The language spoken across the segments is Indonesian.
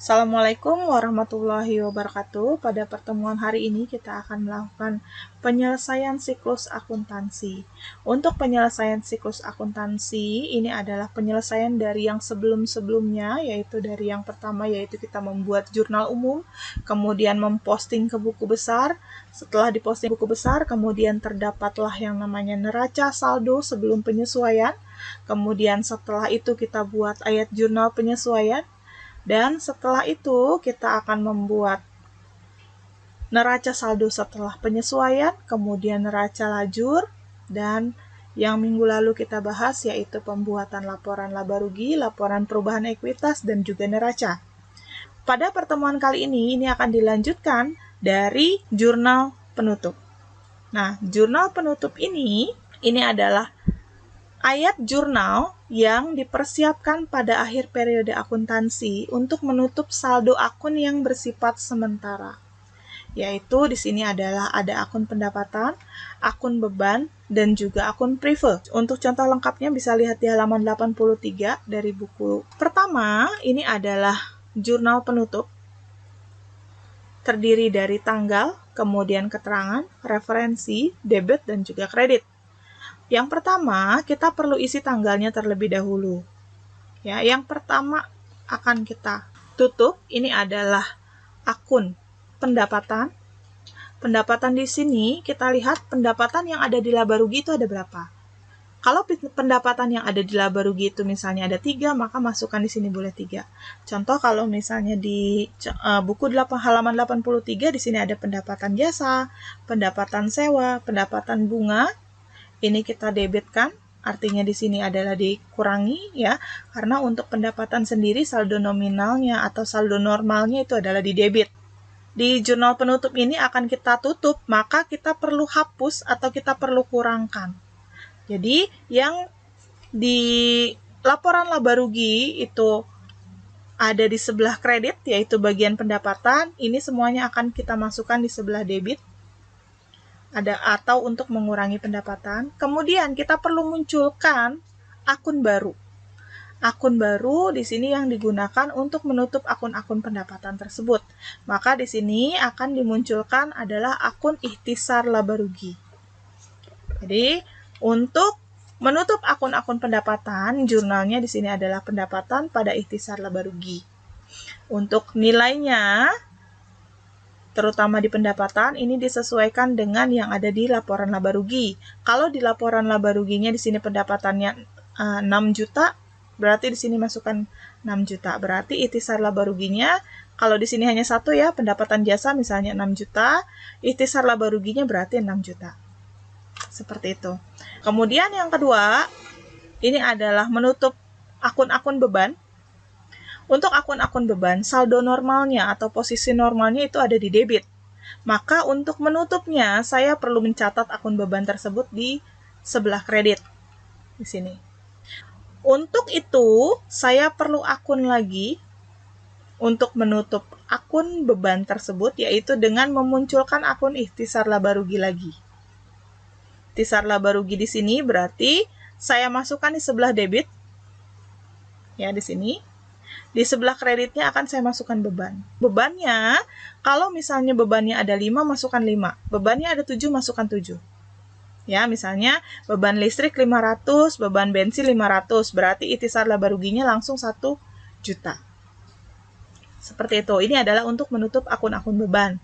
Assalamualaikum warahmatullahi wabarakatuh. Pada pertemuan hari ini kita akan melakukan penyelesaian siklus akuntansi. Untuk penyelesaian siklus akuntansi, ini adalah penyelesaian dari yang sebelum-sebelumnya, yaitu dari yang pertama yaitu kita membuat jurnal umum, kemudian memposting ke buku besar. Setelah diposting buku besar, kemudian terdapatlah yang namanya neraca saldo sebelum penyesuaian. Kemudian setelah itu kita buat ayat jurnal penyesuaian. Dan setelah itu kita akan membuat neraca saldo setelah penyesuaian, kemudian neraca lajur, dan yang minggu lalu kita bahas yaitu pembuatan laporan laba rugi, laporan perubahan ekuitas, dan juga neraca. Pada pertemuan kali ini akan dilanjutkan dari jurnal penutup. Nah, jurnal penutup ini adalah ayat jurnal yang dipersiapkan pada akhir periode akuntansi untuk menutup saldo akun yang bersifat sementara. Yaitu di sini adalah ada akun pendapatan, akun beban, dan juga akun prive. Untuk contoh lengkapnya bisa lihat di halaman 83 dari buku. Pertama, ini adalah jurnal penutup. Terdiri dari tanggal, kemudian keterangan, referensi, debit, dan juga kredit. Yang pertama, kita perlu isi tanggalnya terlebih dahulu. Ya, yang pertama akan kita tutup ini adalah akun pendapatan. Pendapatan di sini kita lihat pendapatan yang ada di laba rugi itu ada berapa. Kalau pendapatan yang ada di laba rugi itu misalnya ada 3, maka masukkan di sini boleh 3. Contoh kalau misalnya di buku halaman 83 di sini ada pendapatan jasa, pendapatan sewa, pendapatan bunga. Ini kita debitkan, artinya di sini adalah dikurangi ya, karena untuk pendapatan sendiri saldo nominalnya atau saldo normalnya itu adalah di debit. Di jurnal penutup ini akan kita tutup, maka kita perlu hapus atau kita perlu kurangkan. Jadi yang di laporan laba rugi itu ada di sebelah kredit, yaitu bagian pendapatan, ini semuanya akan kita masukkan di sebelah debit. Atau untuk mengurangi pendapatan. Kemudian kita perlu munculkan akun baru. Akun baru di sini yang digunakan untuk menutup akun-akun pendapatan tersebut. Maka di sini akan dimunculkan adalah akun ikhtisar laba rugi. Jadi untuk menutup akun-akun pendapatan, jurnalnya di sini adalah pendapatan pada ikhtisar laba rugi. Untuk nilainya, terutama di pendapatan, ini disesuaikan dengan yang ada di laporan laba rugi. Kalau di laporan laba ruginya di sini pendapatannya 6 juta, berarti di sini masukkan 6 juta. Berarti ikhtisar laba ruginya, kalau di sini hanya satu ya, pendapatan jasa misalnya 6 juta, ikhtisar laba ruginya berarti 6 juta. Seperti itu. Kemudian yang kedua, ini adalah menutup akun-akun beban. Untuk akun-akun beban, saldo normalnya atau posisi normalnya itu ada di debit. Maka untuk menutupnya, saya perlu mencatat akun beban tersebut di sebelah kredit. Di sini. Untuk itu, saya perlu akun lagi untuk menutup akun beban tersebut, yaitu dengan memunculkan akun ikhtisar laba rugi lagi. Ikhtisar laba rugi di sini berarti saya masukkan di sebelah debit. Ya, di sini. Di sebelah kreditnya akan saya masukkan beban. Bebannya, kalau misalnya bebannya ada 5, masukkan 5. Bebannya ada 7, masukkan 7. Ya, misalnya beban listrik 500, beban bensin 500, berarti ikhtisar laba ruginya langsung 1 juta. Seperti itu. Ini adalah untuk menutup akun-akun beban.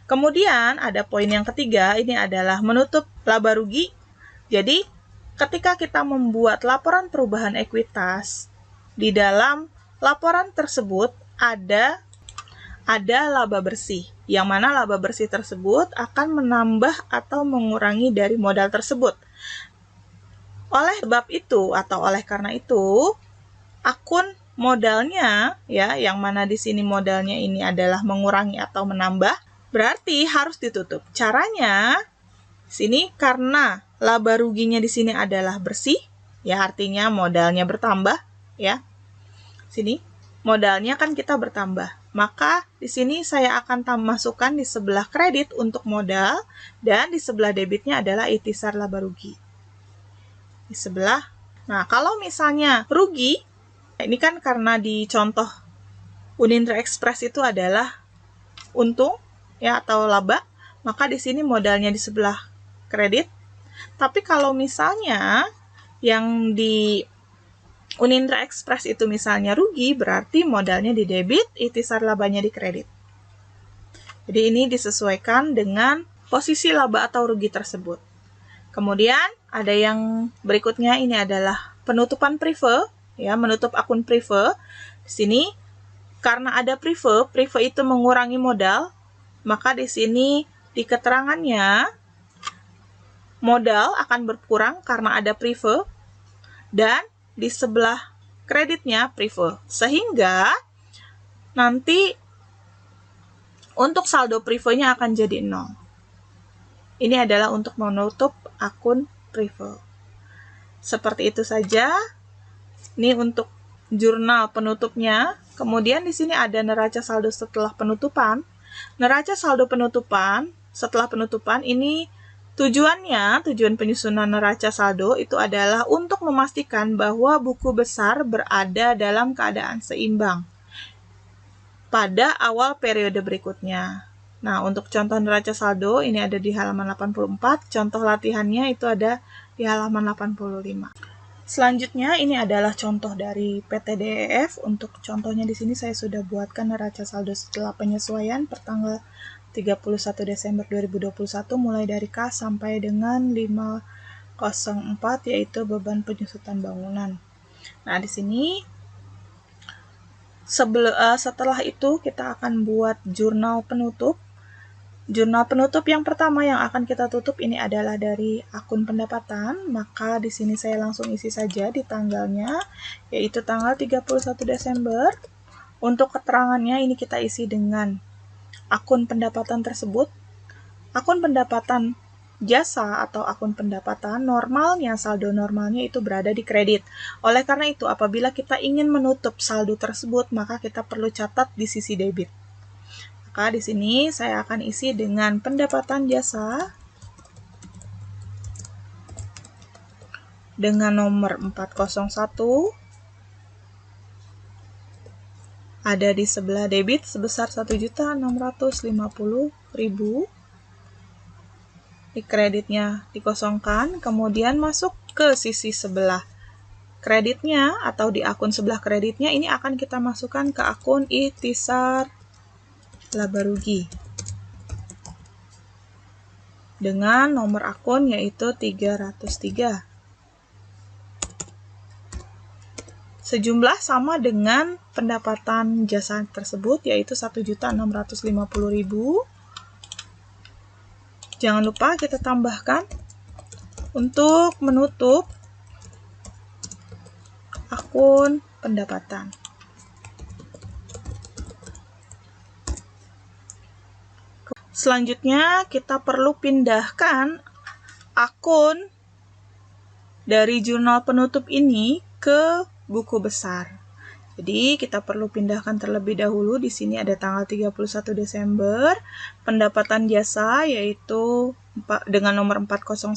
Kemudian ada poin yang ketiga, ini adalah menutup laba rugi. Jadi, ketika kita membuat laporan perubahan ekuitas, di dalam laporan tersebut ada laba bersih, yang mana laba bersih tersebut akan menambah atau mengurangi dari modal tersebut. Oleh sebab itu atau oleh karena itu, akun modalnya ya, yang mana di sini modalnya ini adalah mengurangi atau menambah, berarti harus ditutup. Caranya sini karena laba ruginya di sini adalah bersih, ya artinya modalnya bertambah ya. Sini modalnya kan kita bertambah. Maka di sini saya akan masukkan di sebelah kredit untuk modal dan di sebelah debitnya adalah ikhtisar laba rugi. Di sebelah. Nah, kalau misalnya rugi, ini kan karena di contoh Unindra Express itu adalah untung ya atau laba, maka di sini modalnya di sebelah kredit. Tapi kalau misalnya yang di Unindra Express itu misalnya rugi, berarti modalnya di debit, ikhtisar labanya di kredit. Jadi ini disesuaikan dengan posisi laba atau rugi tersebut. Kemudian ada yang berikutnya, ini adalah penutupan prive, ya, menutup akun prive. Di sini karena ada prive itu mengurangi modal, maka di sini di keterangannya modal akan berkurang karena ada prive, dan di sebelah kreditnya prive. Sehingga nanti untuk saldo privenya akan jadi 0. Ini adalah untuk menutup akun prive. Seperti itu saja. Ini untuk jurnal penutupnya. Kemudian di sini ada neraca saldo setelah penutupan. Neraca saldo penutupan setelah penutupan ini tujuan penyusunan neraca saldo itu adalah untuk memastikan bahwa buku besar berada dalam keadaan seimbang pada awal periode berikutnya. Nah, untuk contoh neraca saldo ini ada di halaman 84, contoh latihannya itu ada di halaman 85. Selanjutnya ini adalah contoh dari PTDEF. Untuk contohnya di sini saya sudah buatkan neraca saldo setelah penyesuaian per tanggal 31 Desember 2021 mulai dari K sampai dengan 504 yaitu beban penyusutan bangunan. Nah, di sini setelah itu kita akan buat jurnal penutup. Jurnal penutup yang pertama yang akan kita tutup ini adalah dari akun pendapatan, maka di sini saya langsung isi saja di tanggalnya, yaitu tanggal 31 Desember. Untuk keterangannya ini kita isi dengan akun pendapatan tersebut. Akun pendapatan jasa atau akun pendapatan normalnya, saldo normalnya itu berada di kredit. Oleh karena itu, apabila kita ingin menutup saldo tersebut, maka kita perlu catat di sisi debit. Maka di sini saya akan isi dengan pendapatan jasa dengan nomor 401 ada di sebelah debit sebesar 1.650.000. Di kreditnya dikosongkan, kemudian masuk ke sisi sebelah kreditnya atau di akun sebelah kreditnya ini akan kita masukkan ke akun ikhtisar laba rugi dengan nomor akun yaitu 303. Sejumlah sama dengan pendapatan jasa tersebut yaitu 1.650.000. Jangan lupa kita tambahkan untuk menutup akun pendapatan. Selanjutnya kita perlu pindahkan akun dari jurnal penutup ini ke buku besar. Jadi kita perlu pindahkan terlebih dahulu. Di sini ada tanggal 31 Desember, pendapatan jasa yaitu dengan nomor 401.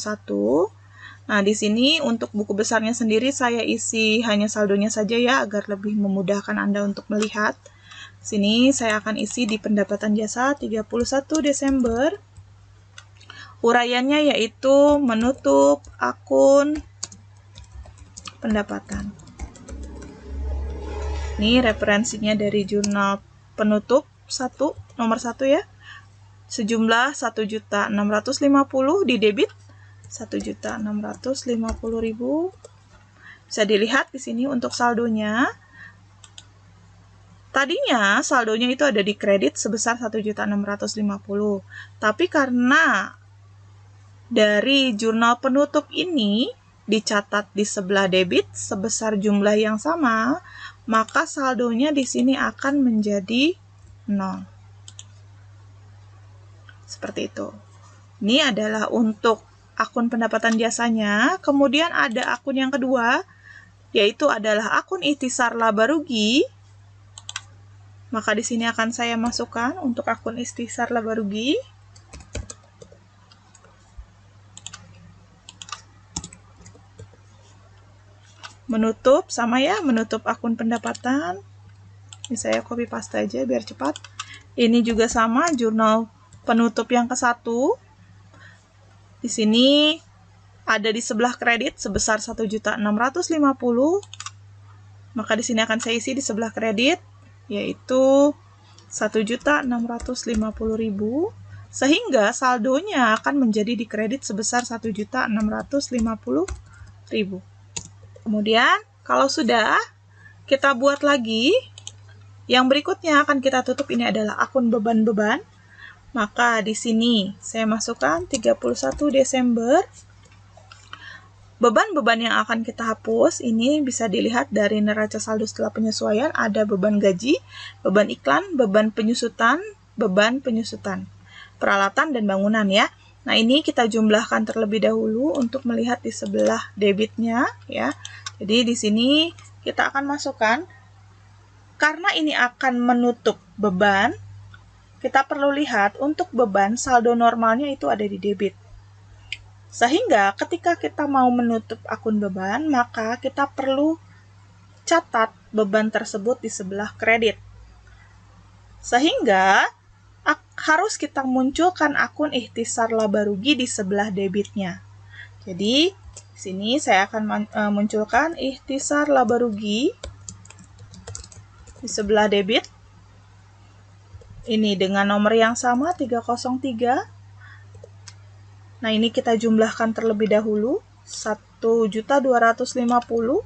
Nah, di sini untuk buku besarnya sendiri saya isi hanya saldonya saja ya agar lebih memudahkan Anda untuk melihat. Sini saya akan isi di pendapatan jasa 31 Desember. Uraiannya yaitu menutup akun pendapatan. Ini referensinya dari jurnal penutup nomor 1 ya. Sejumlah 1.650 di debit 1.650.000. Bisa dilihat di sini untuk saldonya. Tadinya saldonya itu ada di kredit sebesar 1.650. Tapi karena dari jurnal penutup ini dicatat di sebelah debit sebesar jumlah yang sama, maka saldonya di sini akan menjadi 0. Seperti itu. Ini adalah untuk akun pendapatan jasanya. Kemudian ada akun yang kedua, yaitu adalah akun ikhtisar laba rugi. Maka di sini akan saya masukkan untuk akun ikhtisar laba rugi. Menutup sama ya, menutup akun pendapatan. Ini saya copy paste aja biar cepat. Ini juga sama, jurnal penutup yang ke-1. Di sini ada di sebelah kredit sebesar 1.650.000. Maka di sini akan saya isi di sebelah kredit, yaitu 1.650.000. Sehingga saldonya akan menjadi di kredit sebesar 1.650.000. Kemudian, kalau sudah, kita buat lagi. Yang berikutnya akan kita tutup, ini adalah akun beban-beban. Maka di sini saya masukkan 31 Desember. Beban-beban yang akan kita hapus ini bisa dilihat dari neraca saldo setelah penyesuaian. Ada beban gaji, beban iklan, beban penyusutan, peralatan dan bangunan ya. Nah, ini kita jumlahkan terlebih dahulu untuk melihat di sebelah debitnya ya. Jadi di sini kita akan masukkan, karena ini akan menutup beban, kita perlu lihat untuk beban saldo normalnya itu ada di debit. Sehingga ketika kita mau menutup akun beban, maka kita perlu catat beban tersebut di sebelah kredit. Sehingga harus kita munculkan akun ikhtisar laba rugi di sebelah debitnya. Jadi, di sini saya akan munculkan ikhtisar laba rugi di sebelah debit. Ini dengan nomor yang sama, 303. Nah, ini kita jumlahkan terlebih dahulu, 1.250.000.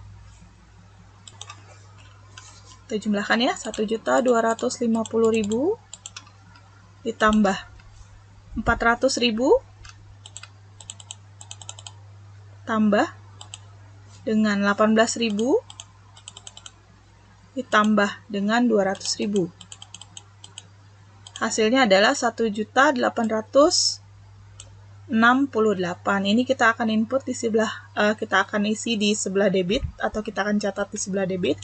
Kita jumlahkan ya, 1.250.000 ditambah 400.000 tambah dengan 18.000 ditambah dengan 200.000. Hasilnya adalah 1.868. Ini kita akan input di sebelah, kita akan isi di sebelah debit, atau kita akan catat di sebelah debit.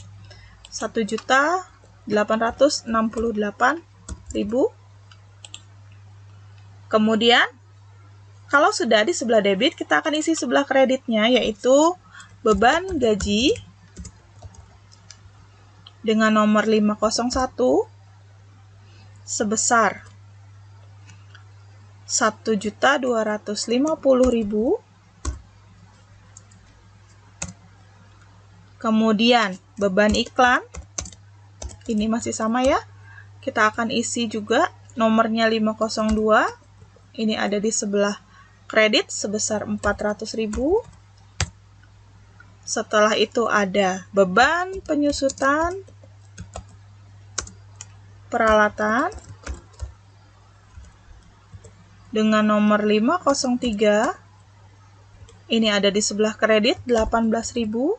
1.868.000. Kemudian, kalau sudah di sebelah debit, kita akan isi sebelah kreditnya, yaitu beban gaji dengan nomor 501 sebesar 1.250.000. Kemudian beban iklan, ini masih sama ya, kita akan isi juga nomornya 502, ini ada di sebelah kredit sebesar 400.000. Setelah itu ada beban penyusutan, peralatan dengan nomor 503, ini ada di sebelah kredit 18.000.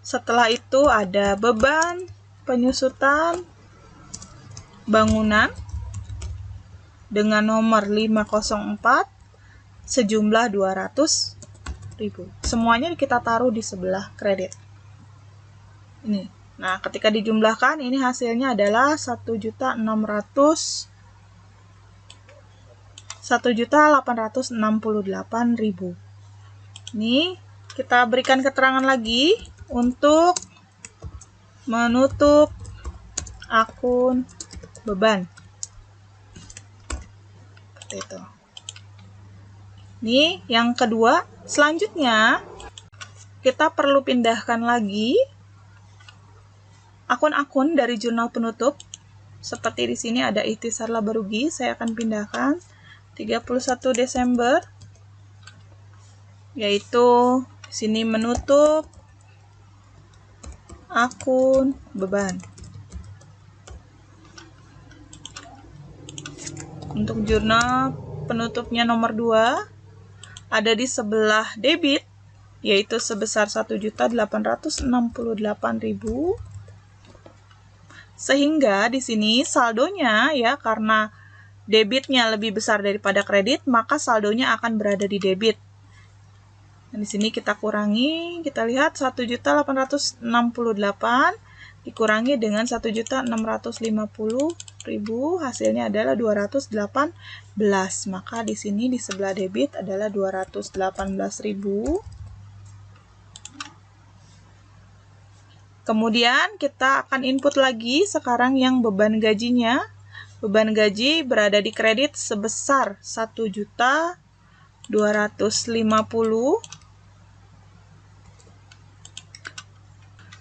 Setelah itu ada beban penyusutan bangunan dengan nomor 504 sejumlah 200.000. Semuanya kita taruh di sebelah kredit. Ini. Nah, ketika dijumlahkan, ini hasilnya adalah 1.868.000. Ini kita berikan keterangan lagi untuk menutup akun beban. Seperti itu. Ini yang kedua. Selanjutnya, kita perlu pindahkan lagi akun-akun dari jurnal penutup. Seperti di sini ada ikhtisar laba rugi, saya akan pindahkan 31 Desember, yaitu di sini menutup akun beban. Untuk jurnal penutupnya nomor 2 ada di sebelah debit, yaitu sebesar 1.868.000. Sehingga di sini saldonya ya, karena debitnya lebih besar daripada kredit, maka saldonya akan berada di debit. Dan di sini kita kurangi, kita lihat 1.868 dikurangi dengan 1.650.000, hasilnya adalah 218. Maka di sini di sebelah debit adalah 218.000. Kemudian kita akan input lagi sekarang yang beban gajinya. Beban gaji berada di kredit sebesar 1.250.000.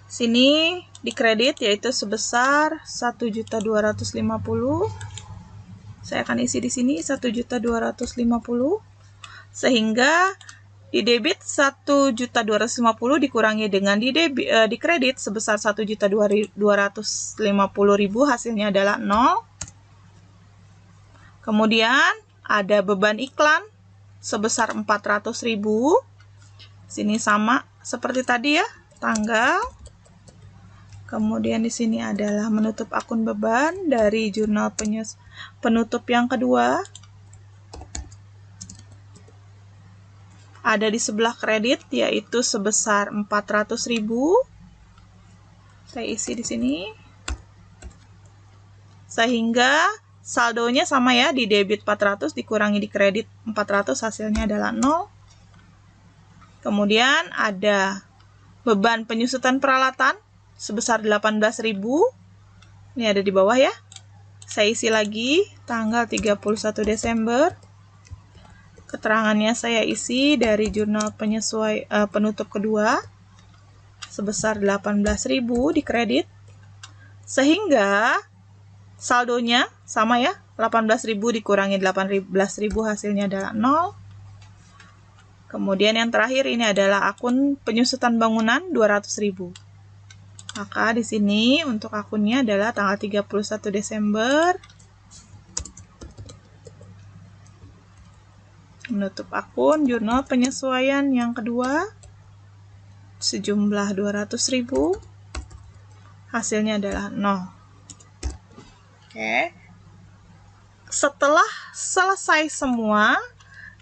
Sini di kredit yaitu sebesar 1.250.000. Saya akan isi di sini 1.250.000. Sehingga di debit 1.250.000 dikurangi dengan di kredit sebesar 1.250.000, hasilnya adalah 0. Kemudian ada beban iklan sebesar 400.000. Sini sama seperti tadi ya, tanggal. Kemudian di sini adalah menutup akun beban dari jurnal penutup yang kedua. Ada di sebelah kredit yaitu sebesar 400.000. Saya isi di sini. Sehingga saldonya sama ya, di debit 400 dikurangi di kredit 400, hasilnya adalah 0. Kemudian ada beban penyusutan peralatan sebesar 18.000. Ini ada di bawah ya. Saya isi lagi tanggal 31 Desember. Keterangannya saya isi dari jurnal penutup kedua sebesar 18.000 di kredit. Sehingga saldonya sama ya, 18.000 dikurangi 18.000, hasilnya adalah 0. Kemudian yang terakhir ini adalah akun penyusutan bangunan 200.000. Maka di sini untuk akunnya adalah tanggal 31 Desember. Menutup akun jurnal penyesuaian yang kedua sejumlah 200.000. Hasilnya adalah 0. Oke. Setelah selesai semua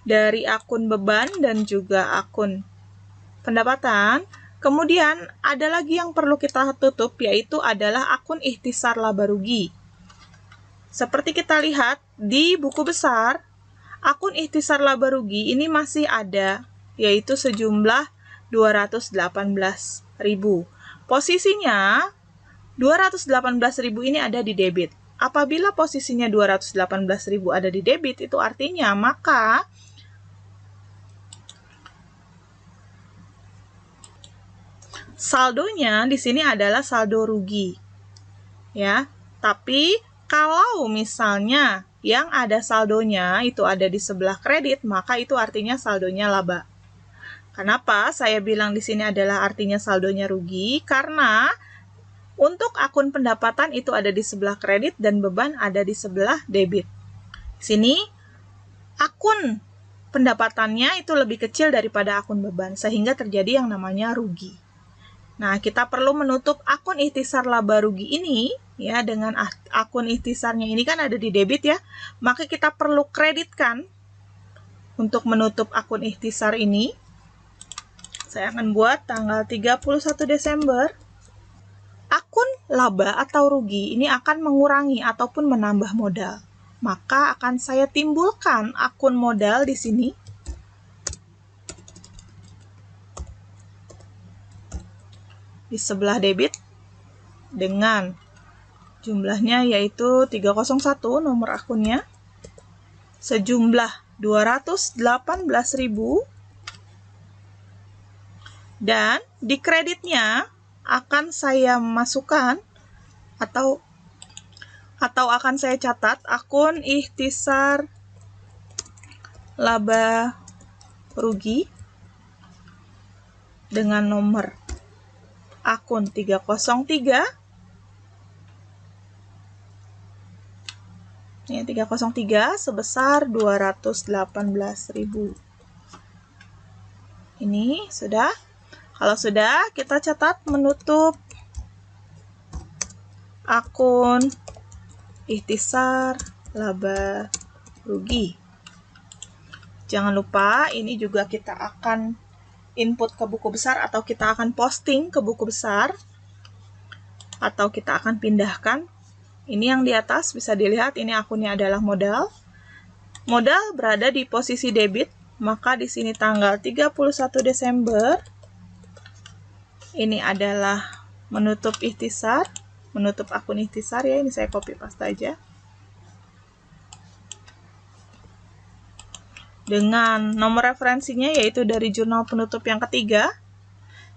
dari akun beban dan juga akun pendapatan, kemudian ada lagi yang perlu kita tutup, yaitu adalah akun ikhtisar laba rugi. Seperti kita lihat di buku besar, akun ikhtisar laba rugi ini masih ada, yaitu sejumlah 218.000. Posisinya 218.000 ini ada di debit. Apabila posisinya 218.000 ada di debit, itu artinya maka saldonya di sini adalah saldo rugi. Ya, tapi kalau misalnya yang ada saldonya itu ada di sebelah kredit, maka itu artinya saldonya laba. Kenapa saya bilang di sini adalah artinya saldonya rugi? Karena untuk akun pendapatan itu ada di sebelah kredit dan beban ada di sebelah debit. Sini akun pendapatannya itu lebih kecil daripada akun beban, sehingga terjadi yang namanya rugi. Nah, kita perlu menutup akun ikhtisar laba rugi ini ya, dengan akun ikhtisarnya ini kan ada di debit ya. Maka kita perlu kreditkan untuk menutup akun ikhtisar ini. Saya akan buat tanggal 31 Desember. Akun laba atau rugi ini akan mengurangi ataupun menambah modal. Maka akan saya timbulkan akun modal di sini. Di sebelah debit dengan jumlahnya yaitu 301 nomor akunnya sejumlah 218.000, dan di kreditnya akan saya masukkan atau akan saya catat akun ikhtisar laba rugi dengan nomor akun 303. Ini 303 sebesar 218.000. Ini sudah. Kalau sudah, kita catat menutup akun ikhtisar laba rugi. Jangan lupa ini juga kita akan input ke buku besar atau kita akan posting ke buku besar atau kita akan pindahkan. Ini yang di atas bisa dilihat, ini akunnya adalah modal. Modal berada di posisi debit, maka di sini tanggal 31 Desember ini adalah menutup ikhtisar, menutup akun ikhtisar ya, ini saya copy paste aja. Dengan nomor referensinya yaitu dari jurnal penutup yang ketiga,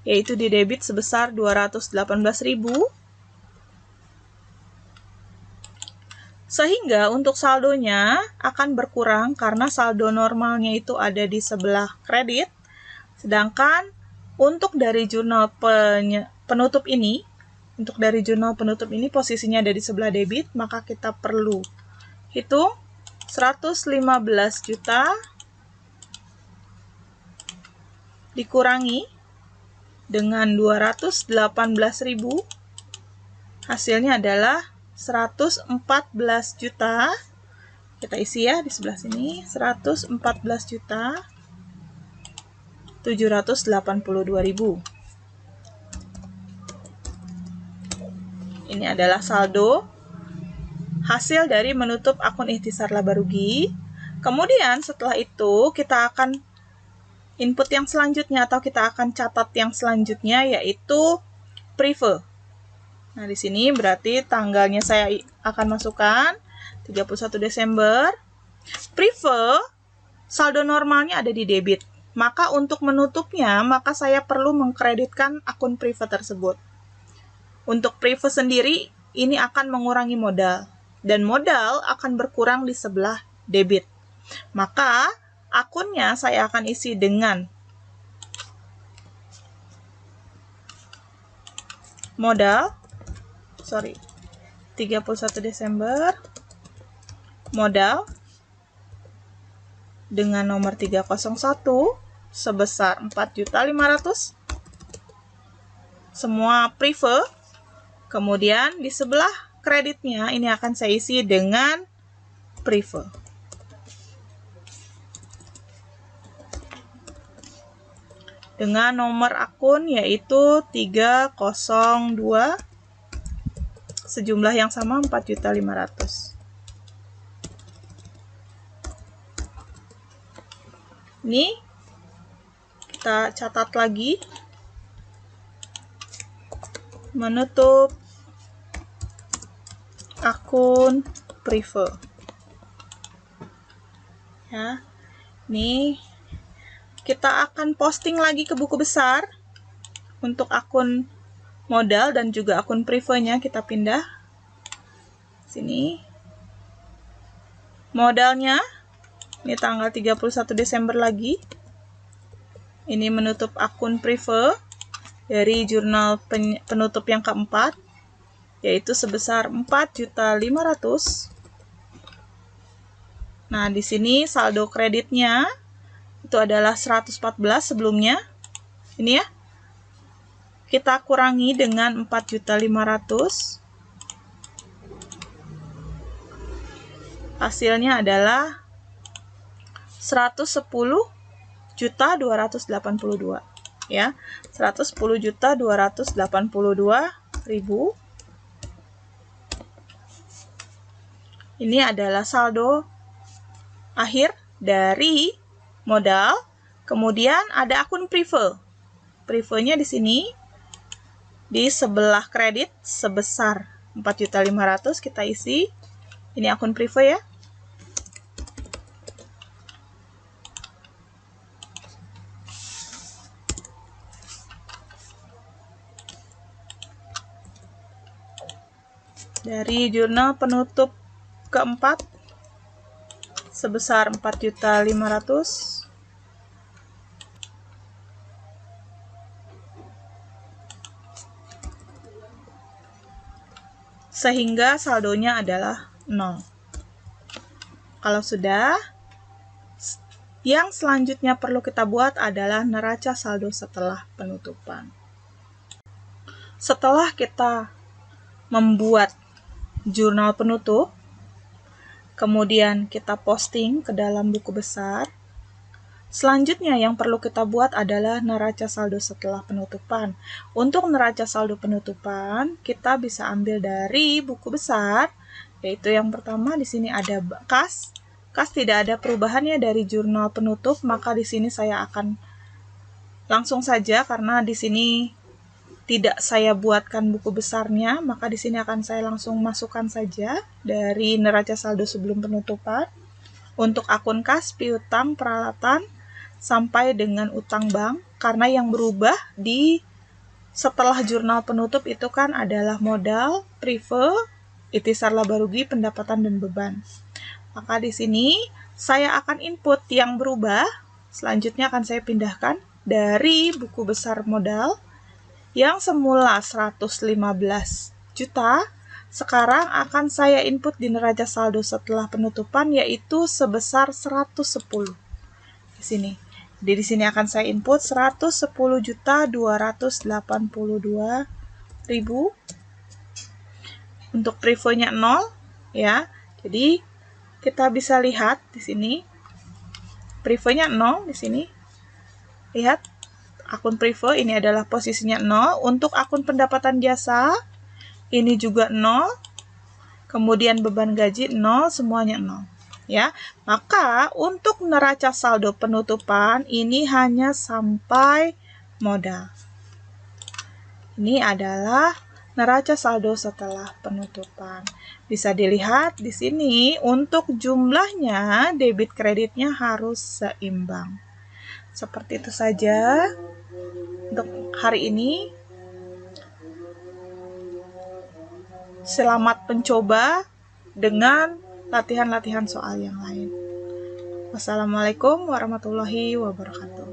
yaitu di debit sebesar 218.000. Sehingga untuk saldonya akan berkurang karena saldo normalnya itu ada di sebelah kredit. Sedangkan untuk dari jurnal penutup ini, posisinya ada di sebelah debit, maka kita perlu hitung 115 juta dikurangi dengan 218.000, hasilnya adalah 114 juta. Kita isi ya di sebelah sini, 114 juta 782.000. Ini adalah saldo hasil dari menutup akun ikhtisar laba rugi. Kemudian setelah itu kita akan input yang selanjutnya atau kita akan catat yang selanjutnya yaitu prive. Nah, di sini berarti tanggalnya saya akan masukkan 31 Desember. Prive saldo normalnya ada di debit. Maka untuk menutupnya, maka saya perlu mengkreditkan akun prive tersebut. Untuk prive sendiri ini akan mengurangi modal dan modal akan berkurang di sebelah debit. Maka akunnya saya akan isi dengan modal, 31 Desember, modal dengan nomor 301 sebesar 4.500.000, semua prive. Kemudian di sebelah kreditnya ini akan saya isi dengan prive. Dengan nomor akun yaitu 302 sejumlah yang sama 4.500.000. Ini kita catat lagi, menutup akun prive. Ya, ini kita akan posting lagi ke buku besar untuk akun modal dan juga akun prive-nya kita pindah. Sini. Modalnya ini tanggal 31 Desember lagi. Ini menutup akun prive dari jurnal penutup yang keempat yaitu sebesar 4.500.000. Nah, di sini saldo kreditnya itu adalah 114 sebelumnya. Ini ya. Kita kurangi dengan 4.500.000. Hasilnya adalah 110.282 ya. 110.282.000. Ini adalah saldo akhir dari modal. Kemudian ada akun prive. Prive-nya di sini di sebelah kredit sebesar 4.500.000 kita isi. Ini akun prive ya. Dari jurnal penutup keempat sebesar 4.500.000. Sehingga saldonya adalah 0. Kalau sudah, yang selanjutnya perlu kita buat adalah neraca saldo setelah penutupan. Setelah kita membuat jurnal penutup, kemudian kita posting ke dalam buku besar, selanjutnya yang perlu kita buat adalah neraca saldo setelah penutupan. Untuk neraca saldo penutupan, kita bisa ambil dari buku besar, yaitu yang pertama di sini ada kas. Kas tidak ada perubahannya dari jurnal penutup, maka di sini saya akan langsung saja karena di sini tidak saya buatkan buku besarnya, maka di sini akan saya langsung masukkan saja dari neraca saldo sebelum penutupan. Untuk akun kas, piutang, peralatan, sampai dengan utang bank, karena yang berubah di setelah jurnal penutup itu kan adalah modal, prive, itisar laba rugi, pendapatan, dan beban. Maka di sini saya akan input yang berubah, selanjutnya akan saya pindahkan dari buku besar modal yang semula 115 juta, sekarang akan saya input di neraca saldo setelah penutupan yaitu sebesar 110. Di sini. Jadi di sini akan saya input 110.282.000. Untuk privenya 0 ya. Jadi kita bisa lihat di sini privenya 0 di sini. Lihat akun prive ini adalah posisinya 0. Untuk akun pendapatan jasa ini juga 0. Kemudian beban gaji 0, semuanya 0. Ya. Maka untuk neraca saldo penutupan ini hanya sampai modal. Ini adalah neraca saldo setelah penutupan. Bisa dilihat di sini untuk jumlahnya debit kreditnya harus seimbang. Seperti itu saja untuk hari ini. Selamat mencoba dengan latihan-latihan soal yang lain. Wassalamualaikum warahmatullahi wabarakatuh.